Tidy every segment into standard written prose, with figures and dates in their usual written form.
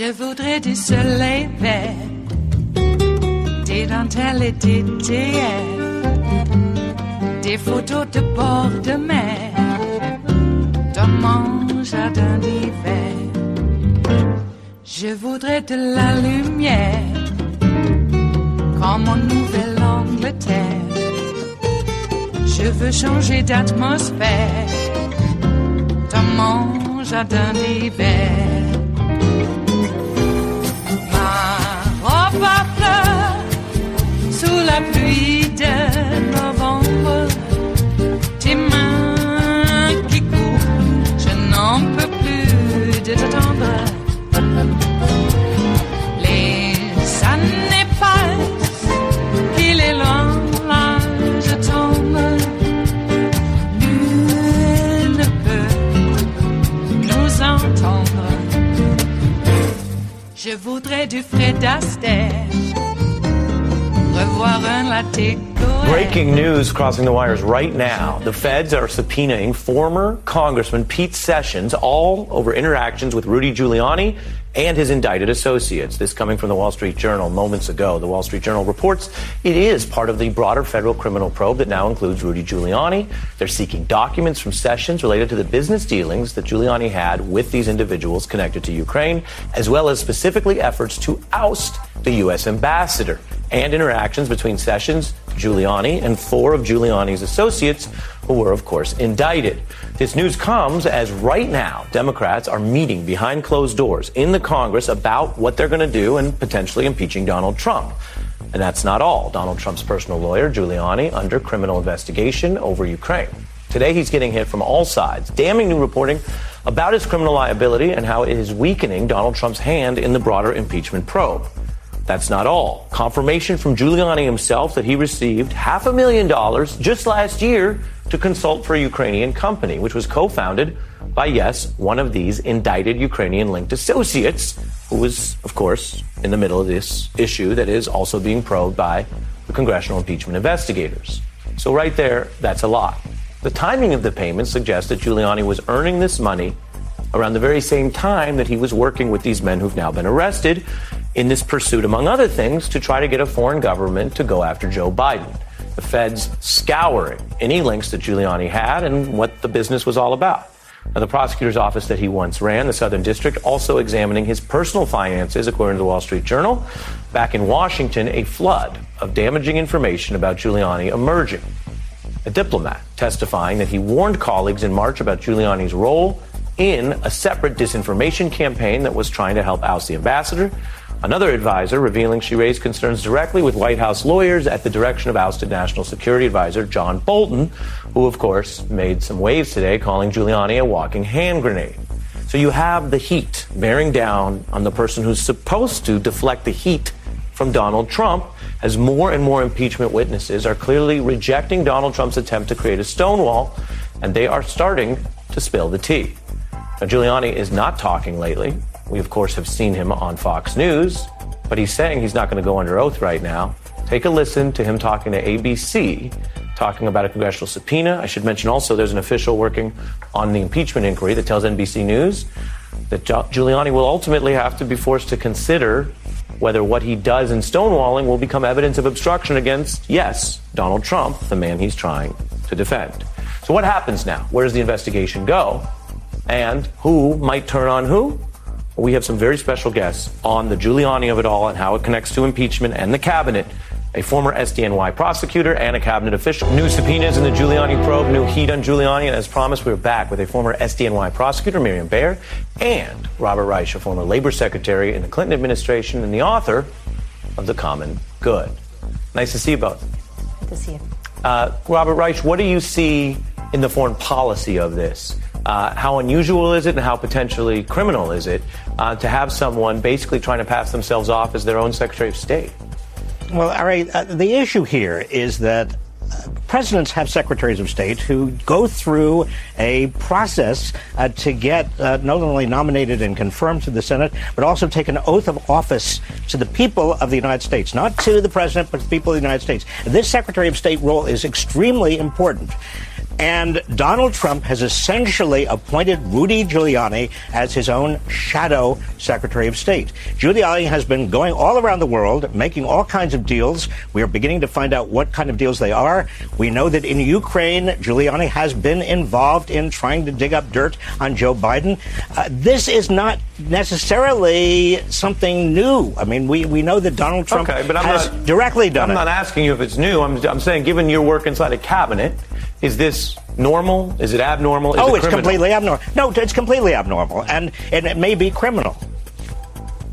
Je voudrais du soleil vert, des dentelles et des théières, des photos de bord de mer, dans mon jardin d'hiver. Je voudrais de la lumière, comme en Nouvelle-Angleterre. Je veux changer d'atmosphère, dans mon jardin d'hiver. Ma robe à fleurs, sous la pluie de novembre, tes mains qui courent, je n'en peux plus de t'attendre. Les années passent, qu'il est loin, là je tombe. Nul ne peut nous entendre. Je voudrais du Fred Astaire, revoir un latte. Breaking news crossing the wires right now. The feds are subpoenaing former Congressman Pete Sessions, all over interactions with Rudy Giuliani and his indicted associates. This coming from the Wall Street Journal moments ago. The Wall Street Journal reports it is part of the broader federal criminal probe that now includes Rudy Giuliani. They're seeking documents from Sessions related to the business dealings that Giuliani had with these individuals connected to Ukraine, as well as specifically efforts to oust the U.S. ambassador and interactions between Sessions, Giuliani, and 4 of Giuliani's associates who were, of course, indicted. This news comes as right now Democrats are meeting behind closed doors in the Congress about what they're going to do and potentially impeaching Donald Trump. And that's not all. Donald Trump's personal lawyer, Giuliani, under criminal investigation over Ukraine. Today, he's getting hit from all sides, damning new reporting about his criminal liability and how it is weakening Donald Trump's hand in the broader impeachment probe. That's not all. Confirmation from Giuliani himself that he received $500,000 just last year to consult for a Ukrainian company, which was co-founded by, yes, one of these indicted Ukrainian-linked associates, who was, of course, in the middle of this issue that is also being probed by the congressional impeachment investigators. So right there, that's a lot. The timing of the payment suggests that Giuliani was earning this money around the very same time that he was working with these men who've now been arrested in this pursuit, among other things, to try to get a foreign government to go after Joe Biden. The feds scouring any links that Giuliani had and what the business was all about. Now, the prosecutor's office that he once ran, the Southern District, also examining his personal finances, according to the Wall Street Journal. Back in Washington, a flood of damaging information about Giuliani emerging. A diplomat testifying that he warned colleagues in March about Giuliani's role in a separate disinformation campaign that was trying to help oust the ambassador. Another advisor revealing she raised concerns directly with White House lawyers at the direction of ousted National Security Advisor John Bolton, who, of course, made some waves today calling Giuliani a walking hand grenade. So you have the heat bearing down on the person who's supposed to deflect the heat from Donald Trump, as more and more impeachment witnesses are clearly rejecting Donald Trump's attempt to create a Stonewall, and they are starting to spill the tea. Now, Giuliani is not talking lately. We, of course, have seen him on Fox News, but he's saying he's not going to go under oath right now. Take a listen to him talking to ABC, talking about a congressional subpoena. I should mention also there's an official working on the impeachment inquiry that tells NBC News that Giuliani will ultimately have to be forced to consider whether what he does in stonewalling will become evidence of obstruction against, yes, Donald Trump, the man he's trying to defend. So what happens now? Where does the investigation go? And who might turn on who? We have some very special guests on the Giuliani of it all and how it connects to impeachment and the cabinet. A former SDNY prosecutor and a cabinet official. New subpoenas in the Giuliani probe, new heat on Giuliani, and as promised, we're back with a former SDNY prosecutor, Miriam Baer, and Robert Reich, a former labor secretary in the Clinton administration and the author of The Common Good. Nice to see you both. Good to see you. Robert Reich, what do you see in the foreign policy of this? How unusual is it and how potentially criminal is it to have someone basically trying to pass themselves off as their own Secretary of State? Well, Ari, the issue here is that presidents have secretaries of state who go through a process to get not only nominated and confirmed to the Senate, but also take an oath of office to the people of the United States, not to the president, but to the people of the United States. This Secretary of State role is extremely important. And Donald Trump has essentially appointed Rudy Giuliani as his own shadow Secretary of State. Giuliani has been going all around the world, making all kinds of deals. We are beginning to find out what kind of deals they are. We know that in Ukraine, Giuliani has been involved in trying to dig up dirt on Joe Biden. This is not necessarily something new. I mean, we know that Donald Trump has directly done it. I'm not asking you if it's new. I'm saying, given your work inside a cabinet, is this normal? Is it abnormal? It's completely abnormal. No, it's completely abnormal, and it may be criminal.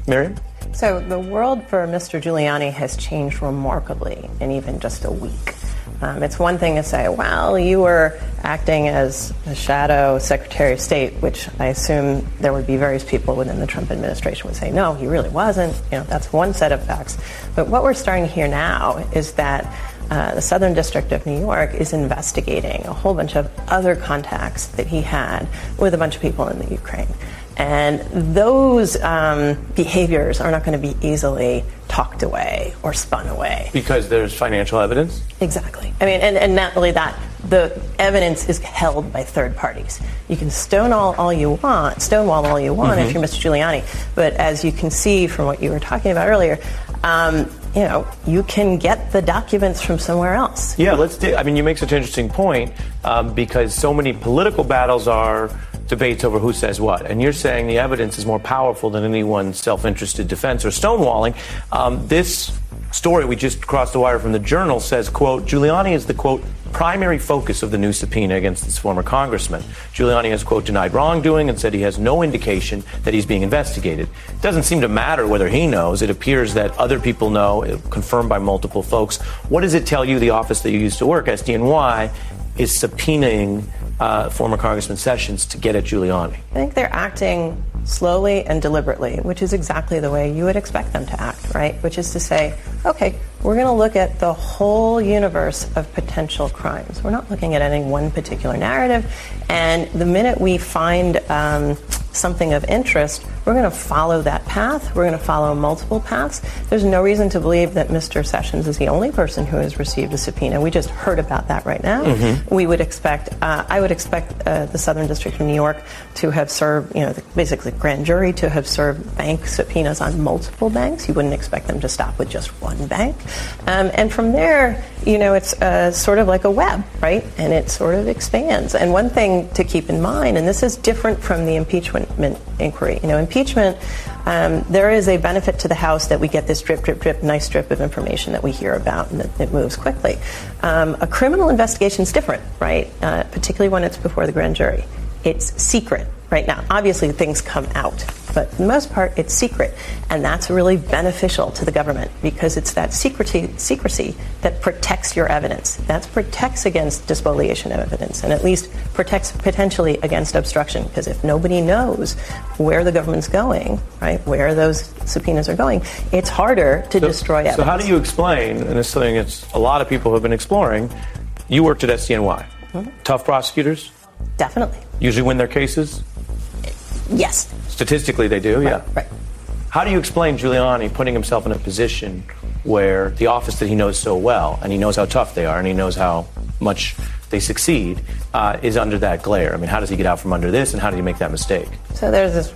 Miriam? So the world for Mr. Giuliani has changed remarkably in even just a week. It's one thing to say, well, you were acting as a shadow Secretary of State, which I assume there would be various people within the Trump administration would say, no, he really wasn't. That's one set of facts. But what we're starting to hear now is that the Southern District of New York is investigating a whole bunch of other contacts that he had with a bunch of people in the Ukraine. And those behaviors are not going to be easily talked away or spun away. Because there's financial evidence? Exactly. I mean, and not only that, the evidence is held by third parties. You can stonewall all you want if you're Mr. Giuliani. But as you can see from what you were talking about earlier, you can get the documents from somewhere else. Yeah, you make such an interesting point because so many political battles are debates over who says what. And you're saying the evidence is more powerful than anyone's self-interested defense or stonewalling. This story we just crossed the wire from the Journal says, quote, Giuliani is the, quote, primary focus of the new subpoena against this former congressman. Giuliani has, quote, denied wrongdoing and said he has no indication that he's being investigated. It doesn't seem to matter whether he knows. It appears that other people know, confirmed by multiple folks. What does it tell you, the office that you used to work, SDNY, is subpoenaing former Congressman Sessions to get at Giuliani? I think they're acting slowly and deliberately, which is exactly the way you would expect them to act, right? Which is to say, okay, we're going to look at the whole universe of potential crimes. We're not looking at any one particular narrative. And the minute we find something of interest, we're going to follow that path. We're going to follow multiple paths. There's no reason to believe that Mr. Sessions is the only person who has received a subpoena. We just heard about that right now. Mm-hmm. We would expect, I would expect the Southern District of New York to have served, basically grand jury to have served bank subpoenas on multiple banks. You wouldn't expect them to stop with just one bank. And from there, it's sort of like a web, right? And it sort of expands. And one thing to keep in mind, and this is different from the impeachment inquiry. Impeachment, there is a benefit to the House that we get this drip, drip, drip, nice drip of information that we hear about and that it moves quickly. A criminal investigation is different, right? Particularly when it's before the grand jury. It's secret right now. Obviously, things come out, but for the most part, it's secret. And that's really beneficial to the government because it's that secrecy that protects your evidence. That protects against despoliation of evidence and at least protects potentially against obstruction because if nobody knows where the government's going, right, where those subpoenas are going, it's harder to destroy evidence. So how do you explain, and this is something that a lot of people have been exploring, you worked at SDNY. Mm-hmm. Tough prosecutors? Definitely. Usually win their cases? Yes. Statistically, they do, yeah. Right. How do you explain Giuliani putting himself in a position where the office that he knows so well, and he knows how tough they are, and he knows how much they succeed, is under that glare? I mean, how does he get out from under this, and how did he make that mistake? So there's this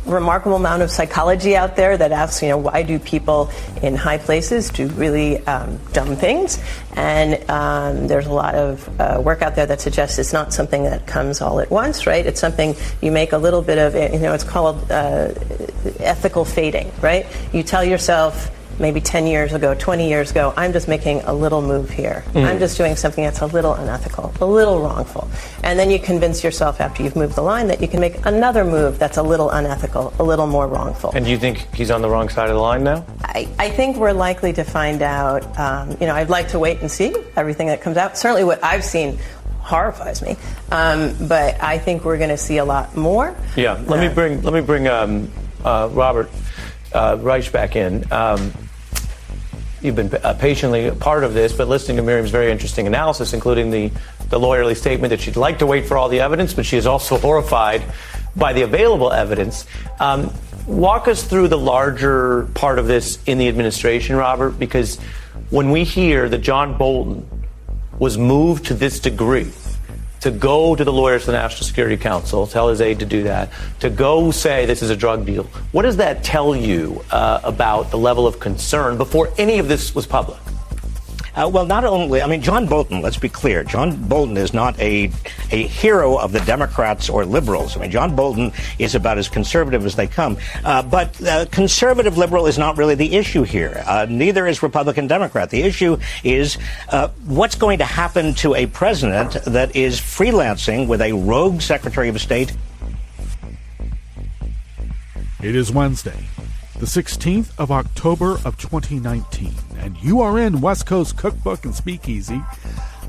remarkable amount of psychology out there that asks, why do people in high places do really dumb things? And there's a lot of work out there that suggests it's not something that comes all at once, right? It's something you make a little bit of, it's called ethical fading, right? You tell yourself, maybe 10 years ago, 20 years ago, I'm just making a little move here. Mm. I'm just doing something that's a little unethical, a little wrongful. And then you convince yourself after you've moved the line that you can make another move that's a little unethical, a little more wrongful. And do you think he's on the wrong side of the line now? I think we're likely to find out. I'd like to wait and see everything that comes out. Certainly what I've seen horrifies me. But I think we're going to see a lot more. Yeah. Let me bring Robert Reich back in. You've been patiently a part of this, but listening to Miriam's very interesting analysis, including the lawyerly statement that she'd like to wait for all the evidence, but she is also horrified by the available evidence. Walk us through the larger part of this in the administration, Robert, because when we hear that John Bolton was moved to this degree to go to the lawyers to the National Security Council, tell his aide to do that, to go say this is a drug deal. What does that tell you about the level of concern before any of this was public? Well, not only, John Bolton, let's be clear, John Bolton is not a hero of the Democrats or liberals. John Bolton is about as conservative as they come. But conservative liberal is not really the issue here. Neither is Republican Democrat. The issue is what's going to happen to a president that is freelancing with a rogue Secretary of State. It is Wednesday, the 16th of October of 2019, and you are in West Coast Cookbook and Speakeasy.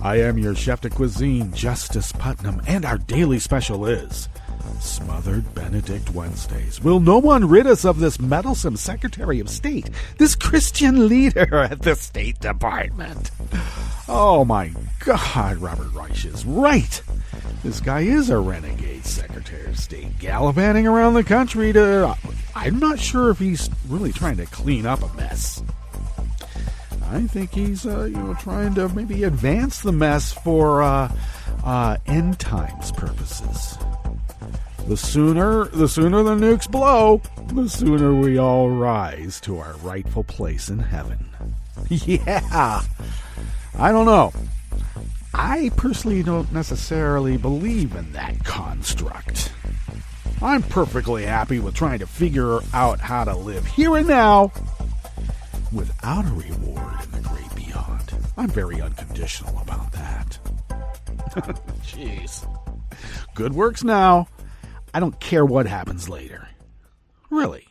I am your chef de cuisine, Justice Putnam, and our daily special is Smothered Benedict Wednesdays. Will no one rid us of this meddlesome Secretary of State, this Christian leader at the State Department? Oh my God, Robert Reich is right. This guy is a renegade Secretary of State, gallivanting around the country to... I'm not sure if he's really trying to clean up a mess. I think he's, trying to maybe advance the mess for end times purposes. The sooner the nukes blow, the sooner we all rise to our rightful place in heaven. Yeah, I don't know. I personally don't necessarily believe in that construct. I'm perfectly happy with trying to figure out how to live here and now without a reward in the great beyond. I'm very unconditional about that. Jeez. Good works now. I don't care what happens later. Really.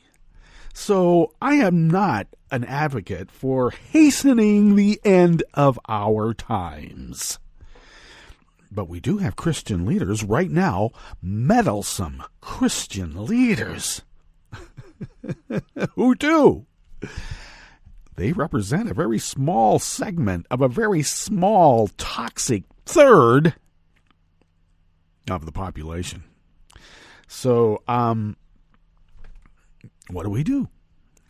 So I am not an advocate for hastening the end of our times. But we do have Christian leaders right now, meddlesome Christian leaders. Who do? They represent a very small segment of a very small, toxic third of the population. So, what do?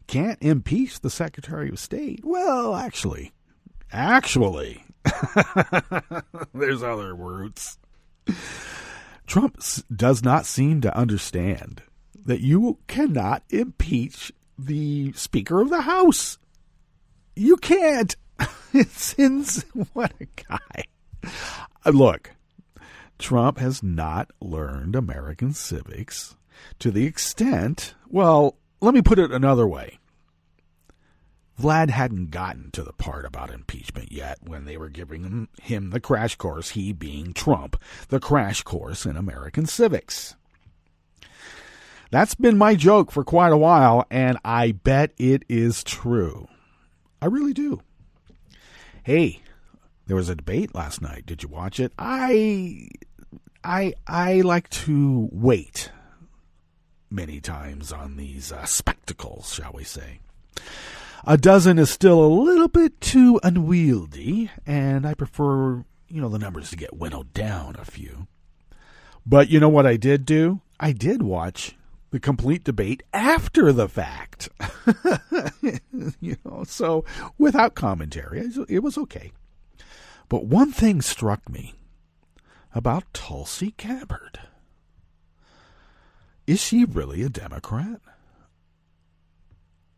Can't impeach the Secretary of State? Well, actually, there's other routes. Trump does not seem to understand that you cannot impeach the Speaker of the House. You can't. What a guy. Look, Trump has not learned American civics to the extent, well, let me put it another way. Vlad hadn't gotten to the part about impeachment yet when they were giving him the crash course, he being Trump, the crash course in American civics. That's been my joke for quite a while, and I bet it is true. I really do. Hey, there was a debate last night. Did you watch it? I like to wait many times on these spectacles, shall we say. A dozen is still a little bit too unwieldy, and I prefer, the numbers to get winnowed down a few. But you know what I did do? I did watch the complete debate after the fact. So without commentary, it was okay. But one thing struck me about Tulsi Gabbard. Is she really a Democrat?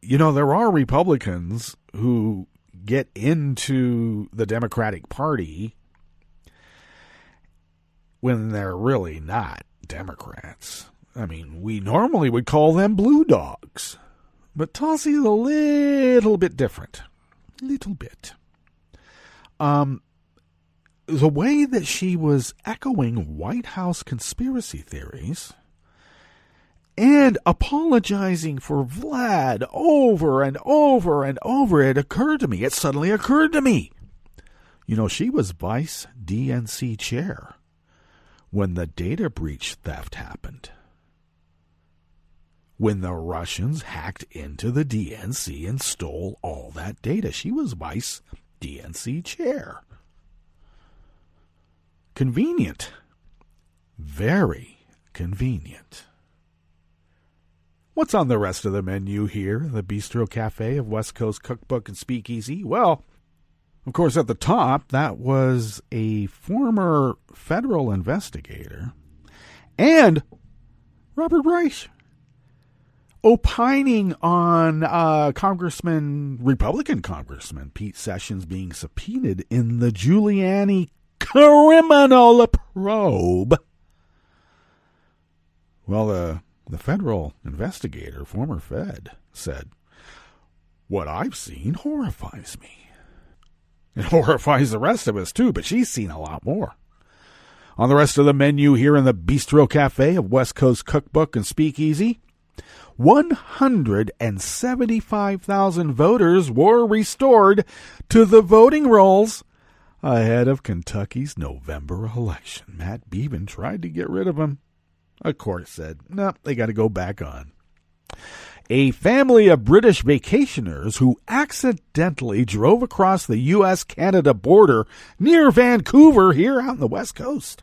There are Republicans who get into the Democratic Party when they're really not Democrats. We normally would call them blue dogs. But Tulsi's a little bit different. Little bit. The way that she was echoing White House conspiracy theories and apologizing for Vlad over and over and over, it suddenly occurred to me. She was vice DNC chair when the data breach theft happened. When the Russians hacked into the DNC and stole all that data. She was vice DNC chair. Convenient. Very convenient. What's on the rest of the menu here, the Bistro Cafe of West Coast Cookbook and Speakeasy? Well, Of course, at the top, that was a former federal investigator and Robert Reich opining on Republican Congressman Pete Sessions being subpoenaed in the Giuliani criminal probe. Well, the federal investigator, former Fed, said, "What I've seen horrifies me." It horrifies the rest of us, too, but she's seen a lot more. On the rest of the menu here in the Bistro Cafe of West Coast Cookbook and Speakeasy, 175,000 voters were restored to the voting rolls ahead of Kentucky's November election. Matt Beaven tried to get rid of them. A court said, no, they got to go back on. A family of British vacationers who accidentally drove across the U.S.-Canada border near Vancouver here out on the West Coast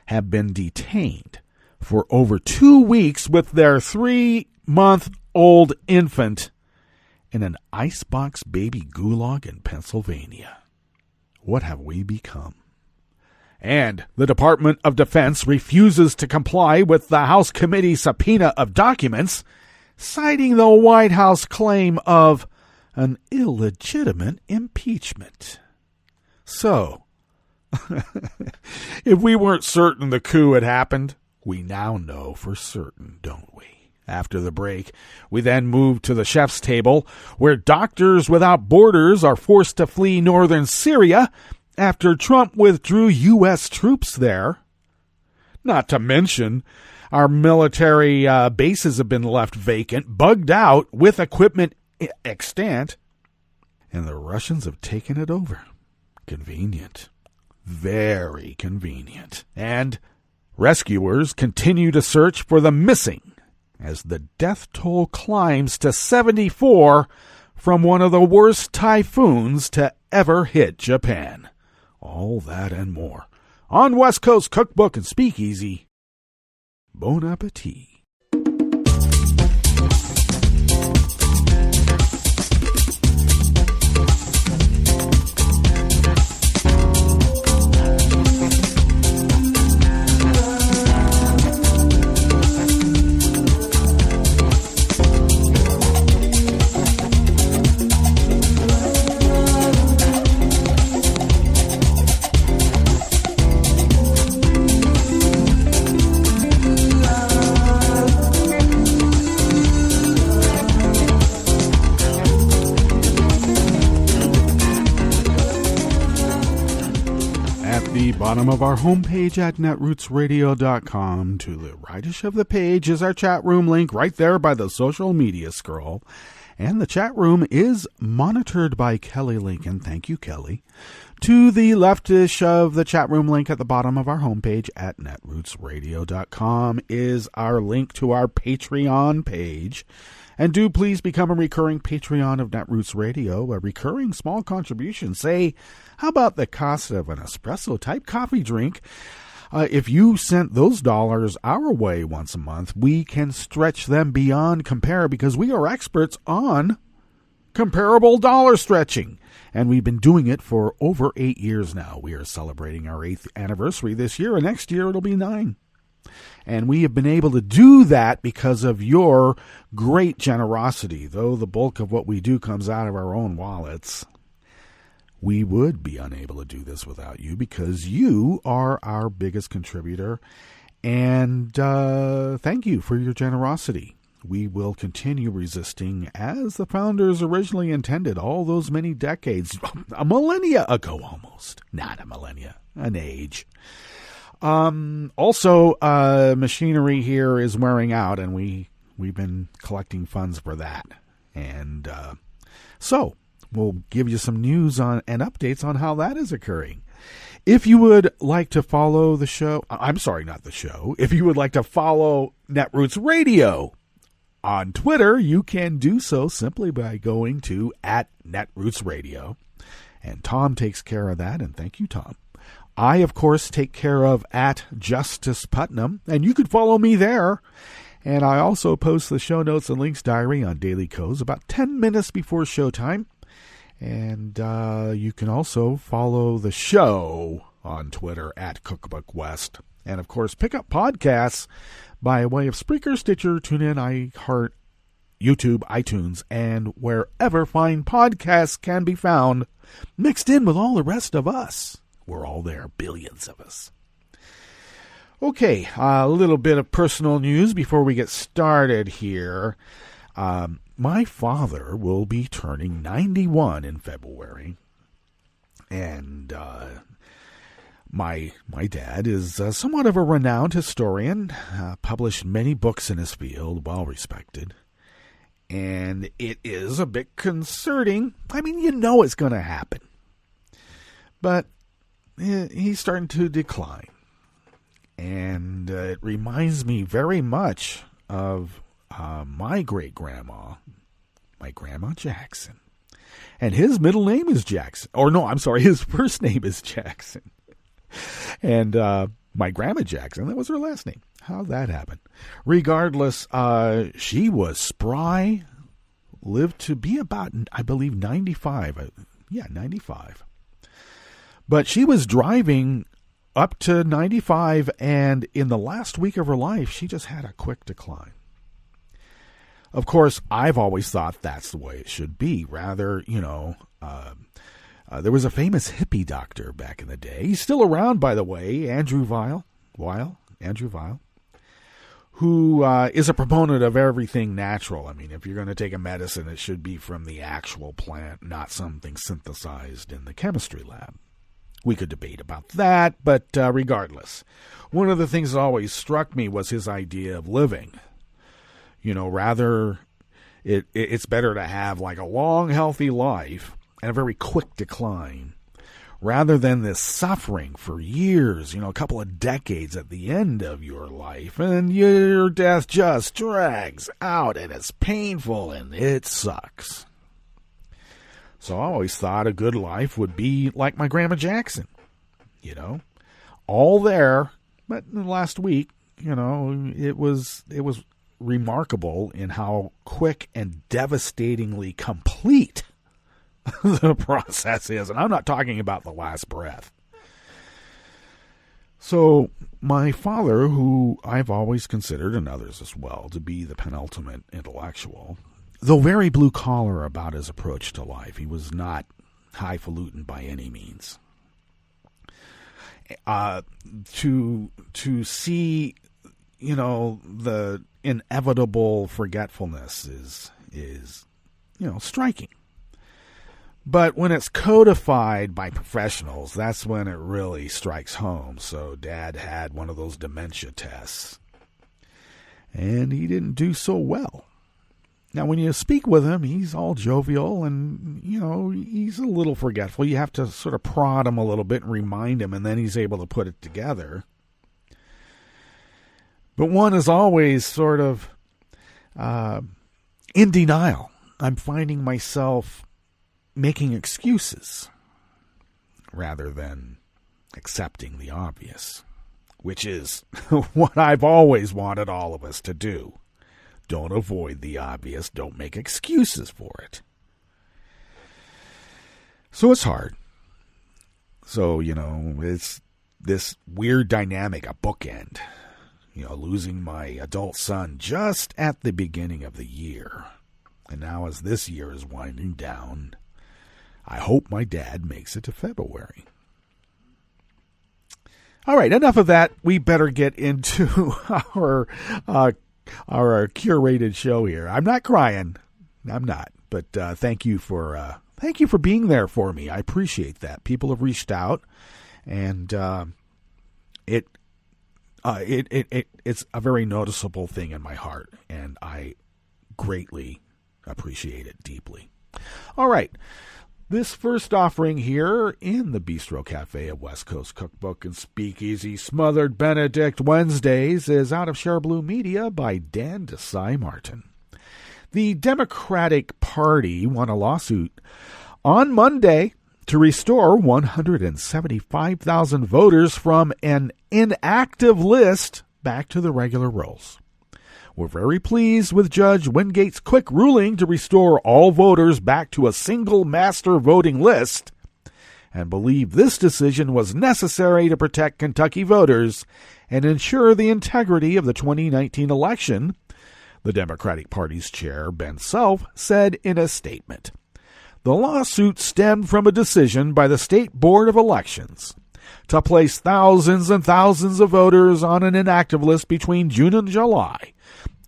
have been detained for over 2 weeks with their 3-month-old infant in an icebox baby gulag in Pennsylvania. What have we become? And the Department of Defense refuses to comply with the House Committee subpoena of documents, citing the White House claim of an illegitimate impeachment. So, if we weren't certain the coup had happened, we now know for certain, don't we? After the break, we then move to the chef's table, where Doctors Without Borders are forced to flee northern Syria after Trump withdrew U.S. troops there. Not to mention, our military bases have been left vacant, bugged out, with equipment extant, and the Russians have taken it over. Convenient. Very convenient. And rescuers continue to search for the missing as the death toll climbs to 74 from one of the worst typhoons to ever hit Japan. All that and more on West Coast Cookbook and Speakeasy. Bon appetit. Bottom of our homepage at netrootsradio.com. To the rightish of the page is our chat room link right there by the social media scroll. And the chat room is monitored by Kelly Lincoln. Thank you, Kelly. To the leftish of the chat room link at the bottom of our homepage at netrootsradio.com is our link to our Patreon page. And do please become a recurring Patreon of Netroots Radio, a recurring small contribution. Say, how about the cost of an espresso-type coffee drink? If you sent those dollars our way once a month, we can stretch them beyond compare because we are experts on comparable dollar stretching. And we've been doing it for over 8 years now. We are celebrating our 8th anniversary this year, and next year it'll be 9. And we have been able to do that because of your great generosity. Though the bulk of what we do comes out of our own wallets, we would be unable to do this without you because you are our biggest contributor. And thank you for your generosity. We will continue resisting as the founders originally intended all those many decades, a millennia ago almost. Not a millennia, an age. Also, machinery here is wearing out, and we've been collecting funds for that. And so we'll give you some news on and updates on how that is occurring. If you would like to follow the show, if you would like to follow Netroots Radio on Twitter, you can do so simply by going to @NetrootsRadio. And Tom takes care of that, and thank you, Tom. I, of course, take care of @JusticePutnam, and you could follow me there. And I also post the show notes and links diary on Daily Codes about 10 minutes before showtime. And you can also follow the show on Twitter at Cookbook West. And, of course, pick up podcasts by way of Spreaker, Stitcher, TuneIn, iHeart, YouTube, iTunes, and wherever fine podcasts can be found, mixed in with all the rest of us. We're all there, billions of us. Okay, a little bit of personal news before we get started here. My father will be turning 91 in February, and my dad is somewhat of a renowned historian, published many books in his field, well respected, and it is a bit concerning. I mean, you know it's going to happen, but he's starting to decline, and it reminds me very much of my great-grandma, my Grandma Jackson. And his middle name is Jackson. Or no, I'm sorry, his first name is Jackson. And my Grandma Jackson, that was her last name. How'd that happen? Regardless, she was spry, lived to be about, I believe, 95. 95. But she was driving up to 95, and in the last week of her life, she just had a quick decline. Of course, I've always thought that's the way it should be. Rather, there was a famous hippie doctor back in the day. He's still around, by the way, Andrew Weil, who is a proponent of everything natural. I mean, if you're going to take a medicine, it should be from the actual plant, not something synthesized in the chemistry lab. We could debate about that, but regardless, one of the things that always struck me was his idea of living. Rather, it's better to have like a long, healthy life and a very quick decline rather than this suffering for years, a couple of decades at the end of your life, and your death just drags out, and it's painful, and it sucks. So I always thought a good life would be like my Grandma Jackson, all there, but in the last week, it was remarkable in how quick and devastatingly complete the process is. And I'm not talking about the last breath. So my father, who I've always considered, and others as well, to be the penultimate intellectual, though very blue-collar about his approach to life, he was not highfalutin by any means. To see, the inevitable forgetfulness is striking. But when it's codified by professionals, that's when it really strikes home. So Dad had one of those dementia tests, and he didn't do so well. Now, when you speak with him, he's all jovial and, he's a little forgetful. You have to sort of prod him a little bit and remind him, and then he's able to put it together. But one is always sort of in denial. I'm finding myself making excuses rather than accepting the obvious, which is what I've always wanted all of us to do. Don't avoid the obvious. Don't make excuses for it. So it's hard. So, it's this weird dynamic, a bookend. Losing my adult son just at the beginning of the year. And now as this year is winding down, I hope my dad makes it to February. All right, enough of that. We better get into our curated show here. I'm not crying. I'm not. But thank you for being there for me. I appreciate that. People have reached out, and it's a very noticeable thing in my heart, and I greatly appreciate it deeply. All right. This first offering here in the Bistro Cafe of West Coast Cookbook and Speakeasy, Smothered Benedict Wednesdays, is out of Share Blue Media by Dan Desai Martin. The Democratic Party won a lawsuit on Monday to restore 175,000 voters from an inactive list back to the regular rolls. We're very pleased with Judge Wingate's quick ruling to restore all voters back to a single master voting list, and believe this decision was necessary to protect Kentucky voters and ensure the integrity of the 2019 election, the Democratic Party's chair, Ben Self, said in a statement. The lawsuit stemmed from a decision by the State Board of Elections to place thousands and thousands of voters on an inactive list between June and July,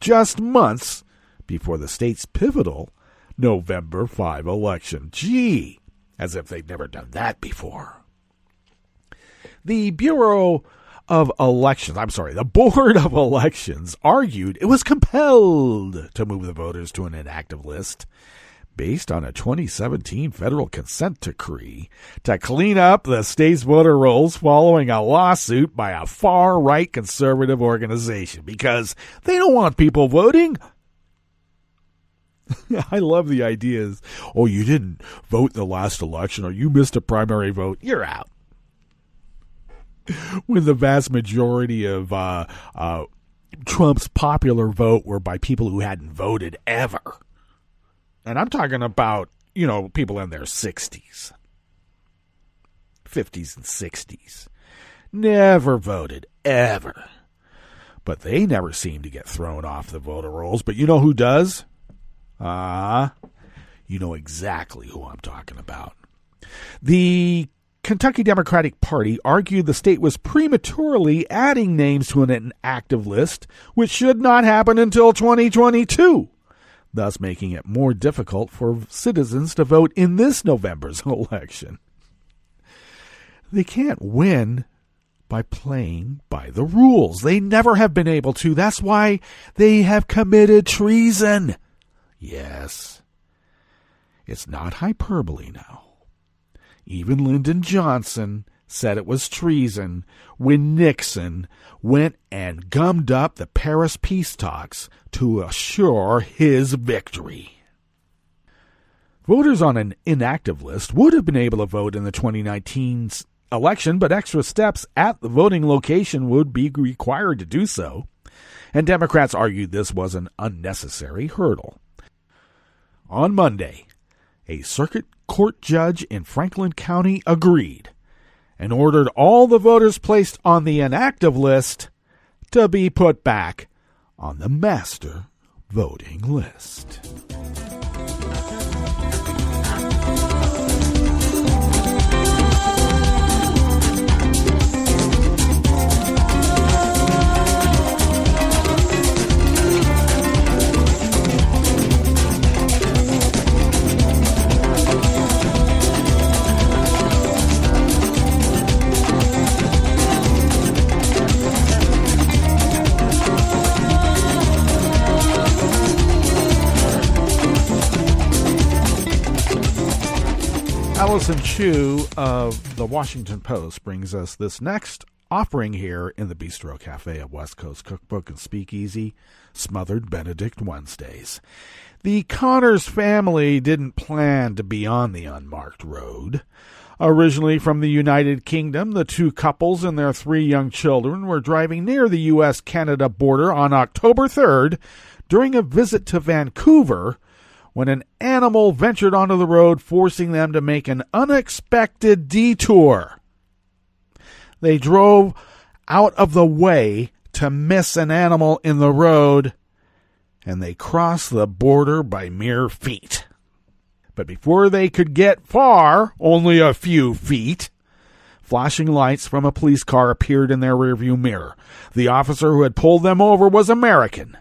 just months before the state's pivotal November 5 election. Gee, as if they've never done that before. The Board of Elections argued it was compelled to move the voters to an inactive list based on a 2017 federal consent decree to clean up the state's voter rolls following a lawsuit by a far-right conservative organization because they don't want people voting. I love the ideas. Oh, you didn't vote in the last election or you missed a primary vote. You're out. When the vast majority of Trump's popular vote were by people who hadn't voted ever. And I'm talking about, people in their 60s, 50s and 60s. Never voted, ever. But they never seem to get thrown off the voter rolls. But you know who does? You know exactly who I'm talking about. The Kentucky Democratic Party argued the state was prematurely adding names to an inactive list, which should not happen until 2022. Thus making it more difficult for citizens to vote in this November's election. They can't win by playing by the rules. They never have been able to. That's why they have committed treason. Yes, it's not hyperbole now. Even Lyndon Johnson said it was treason when Nixon went and gummed up the Paris peace talks to assure his victory. Voters on an inactive list would have been able to vote in the 2019 election, but extra steps at the voting location would be required to do so, and Democrats argued this was an unnecessary hurdle. On Monday, a circuit court judge in Franklin County agreed and ordered all the voters placed on the inactive list to be put back on the master voting list. Allison Chu of the Washington Post brings us this next offering here in the Bistro Cafe of West Coast Cookbook and Speakeasy, Smothered Benedict Wednesdays. The Connors family didn't plan to be on the unmarked road. Originally from the United Kingdom, the two couples and their 3 young children were driving near the U.S.-Canada border on October 3rd during a visit to Vancouver when an animal ventured onto the road, forcing them to make an unexpected detour. They drove out of the way to miss an animal in the road, and they crossed the border by mere feet. But before they could get far, only a few feet, flashing lights from a police car appeared in their rearview mirror. The officer who had pulled them over was American.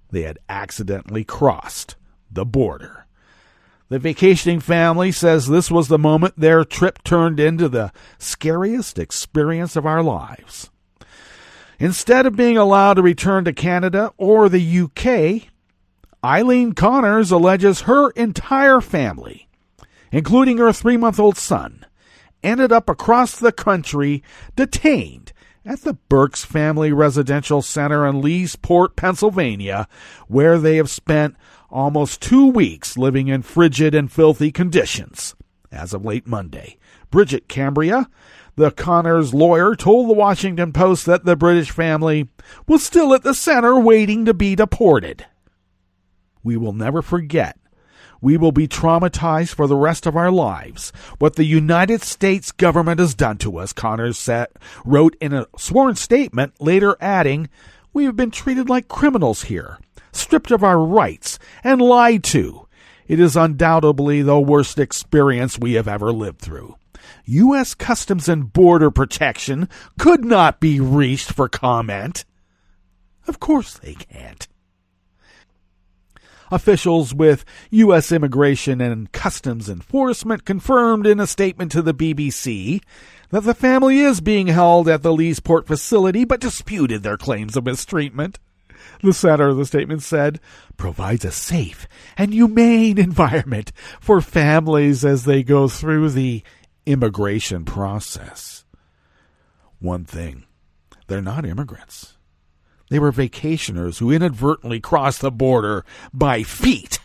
They had accidentally crossed the border. The vacationing family says this was the moment their trip turned into the scariest experience of our lives. Instead of being allowed to return to Canada or the UK, Eileen Connors alleges her entire family, including her 3-month-old son, ended up across the country detained at the Burks Family Residential Center in Leesport, Pennsylvania, where they have spent almost 2 weeks living in frigid and filthy conditions. as of late Monday. Bridget Cambria, the Connors lawyer, told the Washington Post that the British family was still at the center waiting to be deported. We will never forget. We will be traumatized for the rest of our lives. What the United States government has done to us, Connors wrote in a sworn statement, later adding, "We have been treated like criminals here, stripped of our rights, and lied to. It is undoubtedly the worst experience we have ever lived through. U.S. Customs and Border Protection could not be reached for comment." Of course they can't. Officials with U.S. Immigration and Customs Enforcement confirmed in a statement to the BBC that the family is being held at the Leesport facility, but disputed their claims of mistreatment. The center of the statement said, "provides a safe and humane environment for families as they go through the immigration process." One thing, they're not immigrants. They were vacationers who inadvertently crossed the border by feet.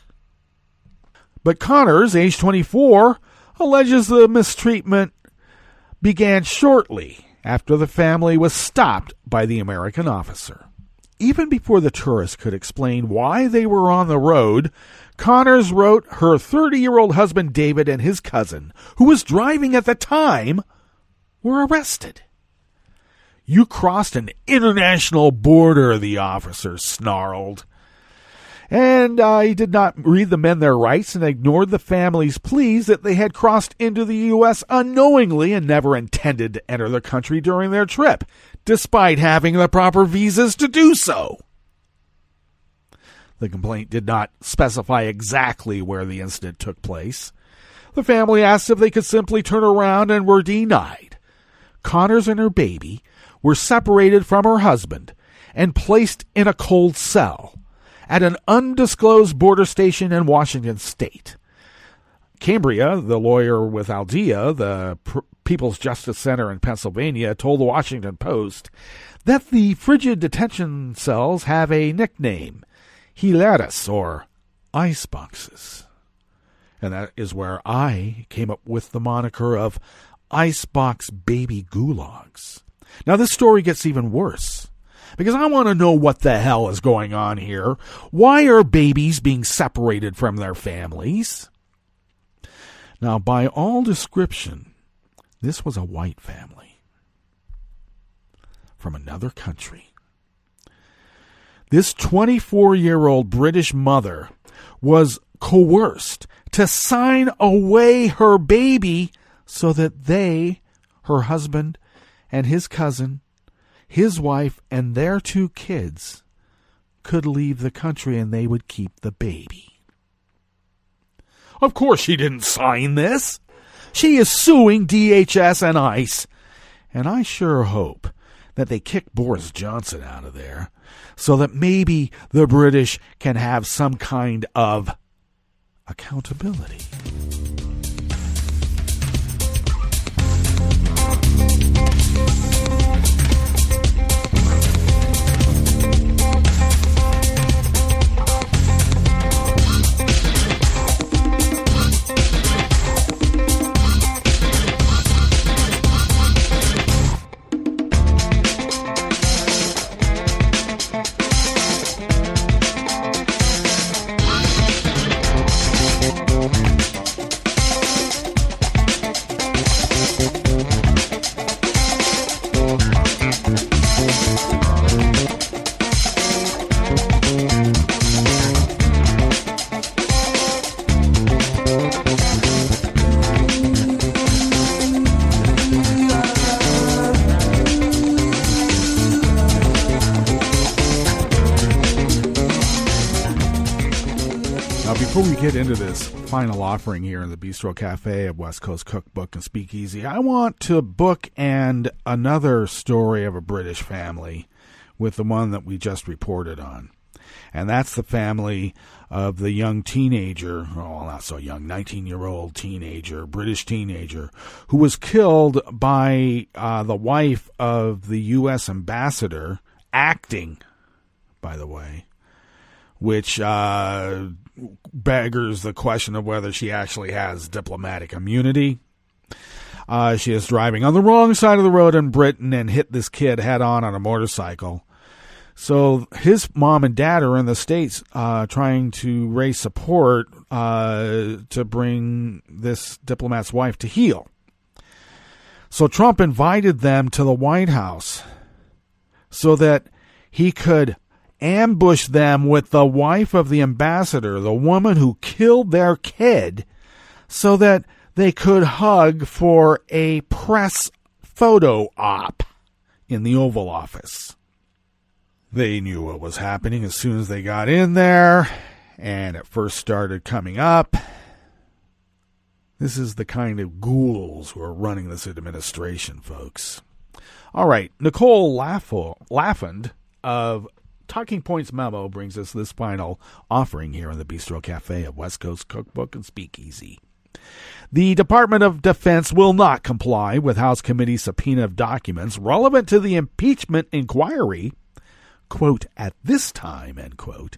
But Connors, age 24, alleges the mistreatment began shortly after the family was stopped by the American officer. Even before the tourists could explain why they were on the road, Connors wrote her 30-year-old husband David and his cousin, who was driving at the time, were arrested. "You crossed an international border," the officer snarled. And he did not read the men their rights and ignored the family's pleas that they had crossed into the U.S. unknowingly and never intended to enter the country during their trip, despite having the proper visas to do so. The complaint did not specify exactly where the incident took place. The family asked if they could simply turn around and were denied. Connors and her baby were separated from her husband and placed in a cold cell at an undisclosed border station in Washington state. Cambria, the lawyer with Aldea, the People's Justice Center in Pennsylvania, told the Washington Post that the frigid detention cells have a nickname, Hilaris, or ice boxes. And that is where I came up with the moniker of icebox baby gulags. Now, this story gets even worse, because I want to know what the hell is going on here. Why are babies being separated from their families? Now, by all description, this was a white family from another country. This 24-year-old British mother was coerced to sign away her baby so that they, her husband, and his cousin, his wife, and their 2 kids could leave the country and they would keep the baby. Of course she didn't sign this. She is suing DHS and ICE, and I sure hope that they kick Boris Johnson out of there so that maybe the British can have some kind of accountability. Before we get into this final offering here in the Bistro Cafe of West Coast Cookbook and Speakeasy, I want to bookend another story of a British family with the one that we just reported on. And that's the family of the young teenager, well, not so young, 19-year-old teenager, British teenager, who was killed by the wife of the U.S. ambassador, acting, by the way, which beggars the question of whether she actually has diplomatic immunity. She is driving on the wrong side of the road in Britain and hit this kid head on a motorcycle. So his mom and dad are in the States trying to raise support to bring this diplomat's wife to heel. So Trump invited them to the White House so that he could ambush them with the wife of the ambassador, the woman who killed their kid, so that they could hug for a press photo op in the Oval Office. They knew what was happening as soon as they got in there, and it first started coming up. This is the kind of ghouls who are running this administration, folks. All right, Nicole Laffand of Talking Points Memo brings us this final offering here in the Bistro Cafe of West Coast Cookbook and Speakeasy. The Department of Defense will not comply with House Committee subpoena of documents relevant to the impeachment inquiry, quote, at this time, end quote,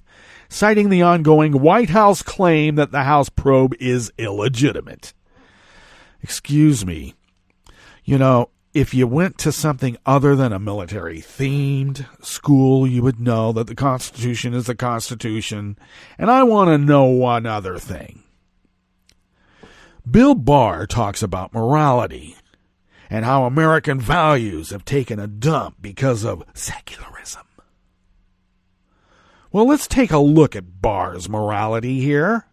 citing the ongoing White House claim that the House probe is illegitimate. Excuse me. You know, if you went to something other than a military-themed school, you would know that the Constitution is the Constitution, and I want to know one other thing. Bill Barr talks about morality and how American values have taken a dump because of secularism. Well, let's take a look at Barr's morality here.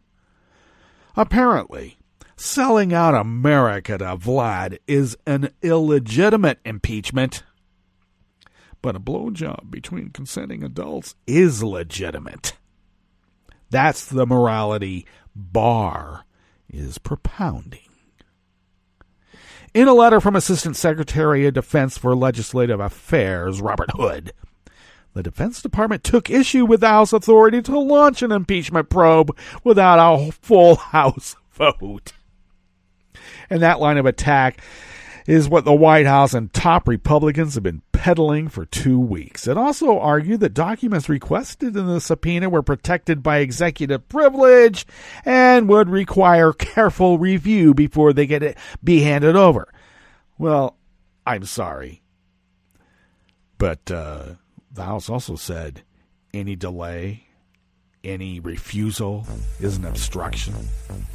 Apparently, selling out America to Vlad is an illegitimate impeachment, but a blowjob between consenting adults is legitimate. That's the morality Barr is propounding. In a letter from Assistant Secretary of Defense for Legislative Affairs, Robert Hood, the Defense Department took issue with the House authority to launch an impeachment probe without a full House vote. And that line of attack is what the White House and top Republicans have been peddling for 2 weeks. It also argued that documents requested in the subpoena were protected by executive privilege and would require careful review before they be handed over. Well, I'm sorry. But the House also said any delay, any refusal is an obstruction.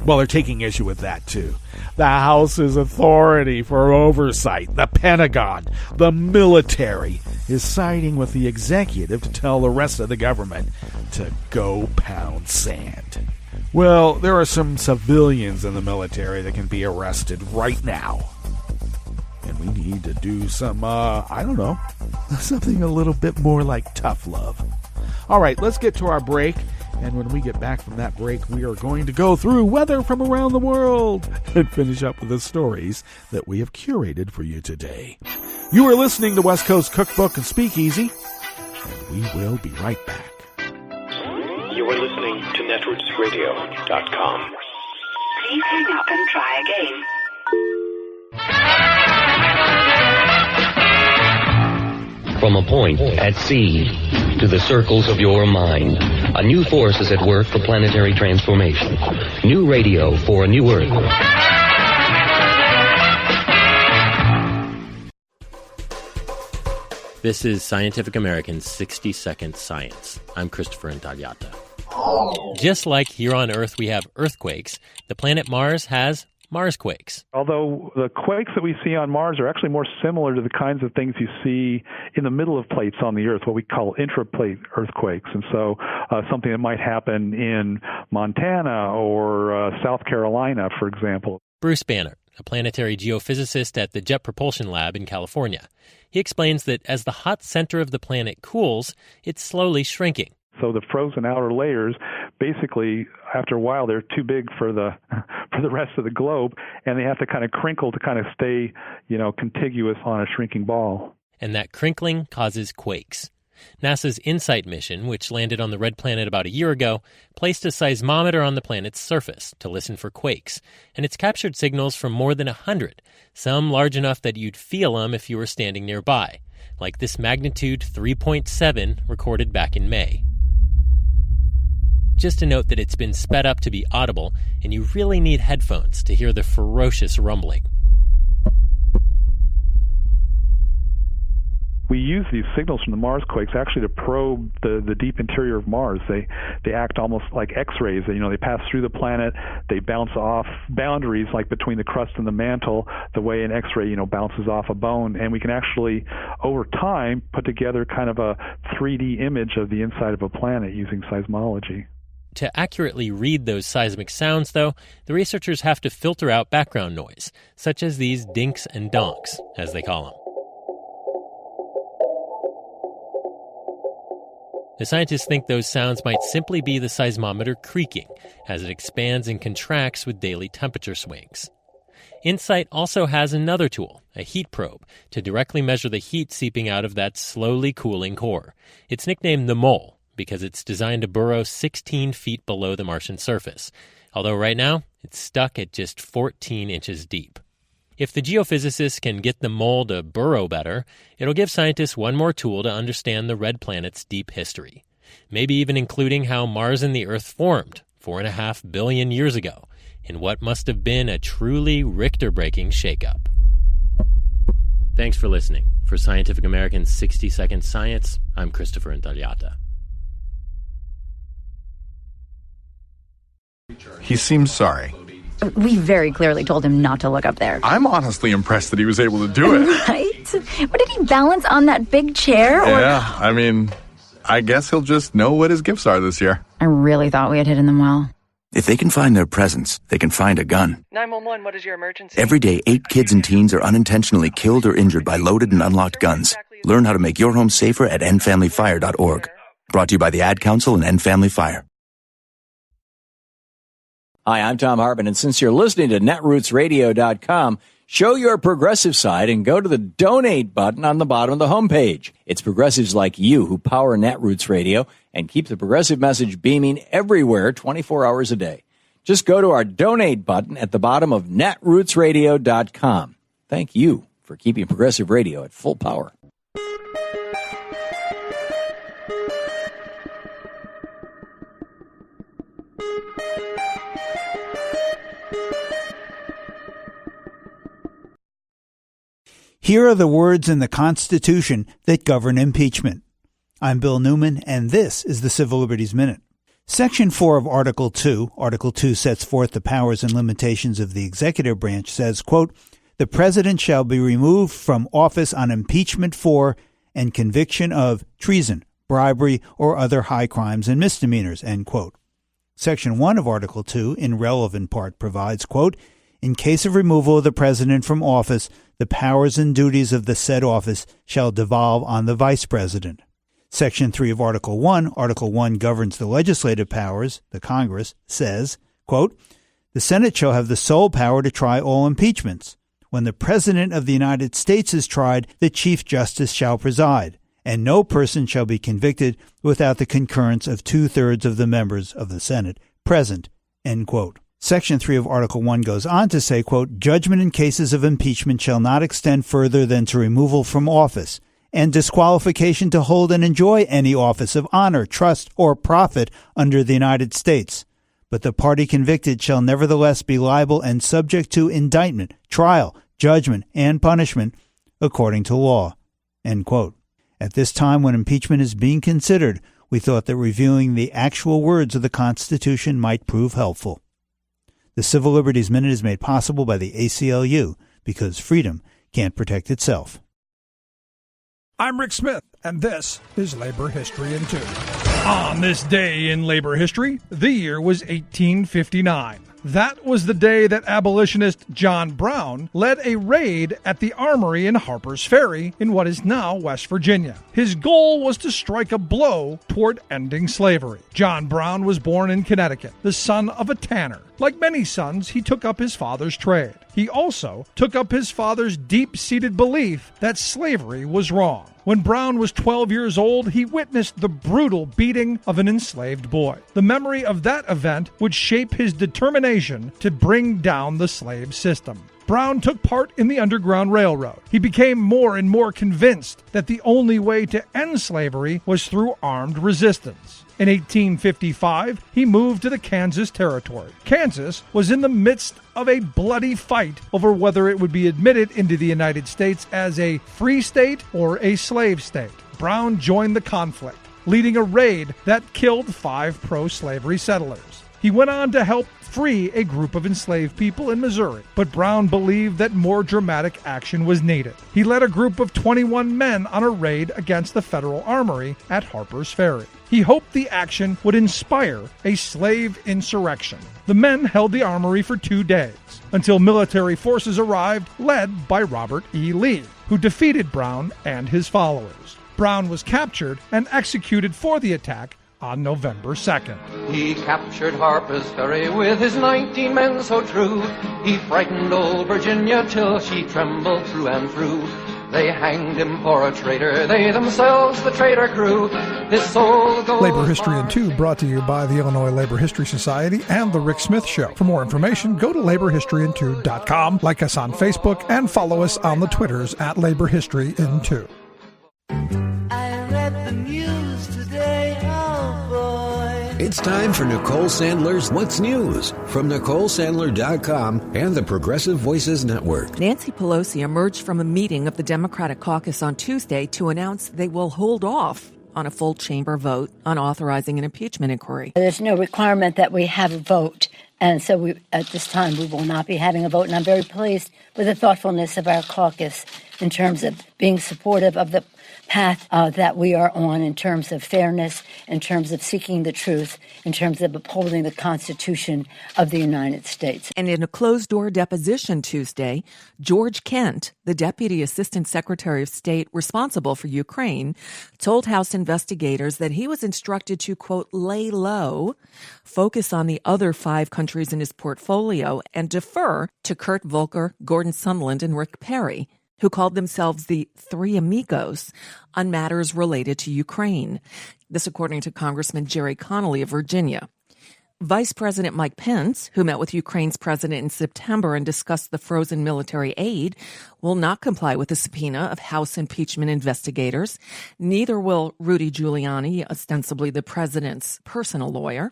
Well, they're taking issue with that, too. The House's authority for oversight, the Pentagon, the military, is siding with the executive to tell the rest of the government to go pound sand. Well, there are some civilians in the military that can be arrested right now. And we need to do some, something a little bit more like tough love. All right, let's get to our break. And when we get back from that break, we are going to go through weather from around the world and finish up with the stories that we have curated for you today. You are listening to West Coast Cookbook and Speakeasy, and we will be right back. You are listening to netrootsradio.com. Please hang up and try again. From a point at sea to the circles of your mind, a new force is at work for planetary transformation. New radio for a new Earth. This is Scientific American's 60-Second Science. I'm Christopher Intagliata. Just like here on Earth we have earthquakes, the planet Mars has Marsquakes. Although the quakes that we see on Mars are actually more similar to the kinds of things you see in the middle of plates on the Earth, what we call intraplate earthquakes. And so something that might happen in Montana or South Carolina, for example. Bruce Banner, a planetary geophysicist at the Jet Propulsion Lab in California. He explains that as the hot center of the planet cools, it's slowly shrinking. So the frozen outer layers, basically, after a while, they're too big for the rest of the globe, and they have to kind of crinkle to kind of stay, contiguous on a shrinking ball. And that crinkling causes quakes. NASA's InSight mission, which landed on the red planet about a year ago, placed a seismometer on the planet's surface to listen for quakes, and it's captured signals from more than 100, some large enough that you'd feel them if you were standing nearby, like this magnitude 3.7 recorded back in May. Just a note that it's been sped up to be audible, and you really need headphones to hear the ferocious rumbling. We use these signals from the Mars quakes actually to probe the deep interior of Mars. They act almost like X-rays. They pass through the planet. They bounce off boundaries like between the crust and the mantle, the way an X-ray bounces off a bone. And we can actually, over time, put together kind of a 3D image of the inside of a planet using seismology. To accurately read those seismic sounds, though, the researchers have to filter out background noise, such as these dinks and donks, as they call them. The scientists think those sounds might simply be the seismometer creaking as it expands and contracts with daily temperature swings. InSight also has another tool, a heat probe, to directly measure the heat seeping out of that slowly cooling core. It's nicknamed the Mole because it's designed to burrow 16 feet below the Martian surface, although right now it's stuck at just 14 inches deep. If the geophysicists can get the mole to burrow better, it'll give scientists one more tool to understand the red planet's deep history, maybe even including how Mars and the Earth formed 4.5 billion years ago, in what must have been a truly Richter-breaking shakeup. Thanks for listening. For Scientific American's 60 Second Science, I'm Christopher Intagliata. He seems sorry. We very clearly told him not to look up there. I'm honestly impressed that he was able to do it. Right? What, did he balance on that big chair? Yeah, I guess he'll just know what his gifts are this year. I really thought we had hidden them well. If they can find their presents, they can find a gun. 911, what is your emergency? Every day, 8 kids and teens are unintentionally killed or injured by loaded and unlocked guns. Learn how to make your home safer at endfamilyfire.org. Brought to you by the Ad Council and End Family Fire. Hi, I'm Tom Hartman, and since you're listening to netrootsradio.com, show your progressive side and go to the donate button on the bottom of the homepage. It's progressives like you who power Netroots Radio and keep the progressive message beaming everywhere 24 hours a day. Just go to our donate button at the bottom of netrootsradio.com. Thank you for keeping progressive radio at full power. Here are the words in the Constitution that govern impeachment. I'm Bill Newman, and this is the Civil Liberties Minute. Section 4 of Article 2, Article 2 sets forth the powers and limitations of the executive branch, says, quote, the president shall be removed from office on impeachment for and conviction of treason, bribery, or other high crimes and misdemeanors, end quote. Section 1 of Article 2, in relevant part, provides, quote, in case of removal of the president from office, the powers and duties of the said office shall devolve on the vice president. Section 3 of Article 1 governs the legislative powers, the Congress, says, quote, the Senate shall have the sole power to try all impeachments. When the President of the United States is tried, the Chief Justice shall preside, and no person shall be convicted without the concurrence of 2/3 of the members of the Senate present, end quote. Section 3 of Article 1 goes on to say, quote, judgment in cases of impeachment shall not extend further than to removal from office and disqualification to hold and enjoy any office of honor, trust, or profit under the United States. But the party convicted shall nevertheless be liable and subject to indictment, trial, judgment, and punishment according to law, end quote. At this time when impeachment is being considered, we thought that reviewing the actual words of the Constitution might prove helpful. The Civil Liberties Minute is made possible by the ACLU because freedom can't protect itself. I'm Rick Smith, and this is Labor History in 2. On this day in labor history, the year was 1859. That was the day that abolitionist John Brown led a raid at the armory in Harper's Ferry in what is now West Virginia. His goal was to strike a blow toward ending slavery. John Brown was born in Connecticut, the son of a tanner. Like many sons, he took up his father's trade. He also took up his father's deep-seated belief that slavery was wrong. When Brown was 12 years old, he witnessed the brutal beating of an enslaved boy. The memory of that event would shape his determination to bring down the slave system. Brown took part in the Underground Railroad. He became more and more convinced that the only way to end slavery was through armed resistance. In 1855, he moved to the Kansas Territory. Kansas was in the midst of a bloody fight over whether it would be admitted into the United States as a free state or a slave state. Brown joined the conflict, leading a raid that killed 5 pro-slavery settlers. He went on to help free a group of enslaved people in Missouri, but Brown believed that more dramatic action was needed. He led a group of 21 men on a raid against the Federal Armory at Harper's Ferry. He hoped the action would inspire a slave insurrection. The men held the armory for 2 days, until military forces arrived, led by Robert E. Lee, who defeated Brown and his followers. Brown was captured and executed for the attack on November 2nd. He captured Harper's Ferry with his 19 men so true. He frightened old Virginia till she trembled through and through. They hanged him for a traitor, they themselves the traitor crew. His soul goes Labor History in 2 brought to you by the Illinois Labor History Society and The Rick Smith Show. For more information, go to laborhistoryin2.com, like us on Facebook, and follow us on the Twitters at Labor History in 2. I read the news today, oh boy. It's time for Nicole Sandler's What's News from NicoleSandler.com and the Progressive Voices Network. Nancy Pelosi emerged from a meeting of the Democratic caucus on Tuesday to announce they will hold off on a full chamber vote on authorizing an impeachment inquiry. There's no requirement that we have a vote. And so at this time, we will not be having a vote. And I'm very pleased with the thoughtfulness of our caucus in terms of being supportive of the path that we are on, in terms of fairness, in terms of seeking the truth, in terms of upholding the Constitution of the United States. And in a closed-door deposition Tuesday, George Kent, the Deputy Assistant Secretary of State responsible for Ukraine, told House investigators that he was instructed to, quote, lay low, focus on the other 5 countries in his portfolio, and defer to Kurt Volker, Gordon Sondland, and Rick Perry, who called themselves the Three Amigos, on matters related to Ukraine. This according to Congressman Jerry Connolly of Virginia. Vice President Mike Pence, who met with Ukraine's president in September and discussed the frozen military aid, will not comply with the subpoena of House impeachment investigators. Neither will Rudy Giuliani, ostensibly the president's personal lawyer,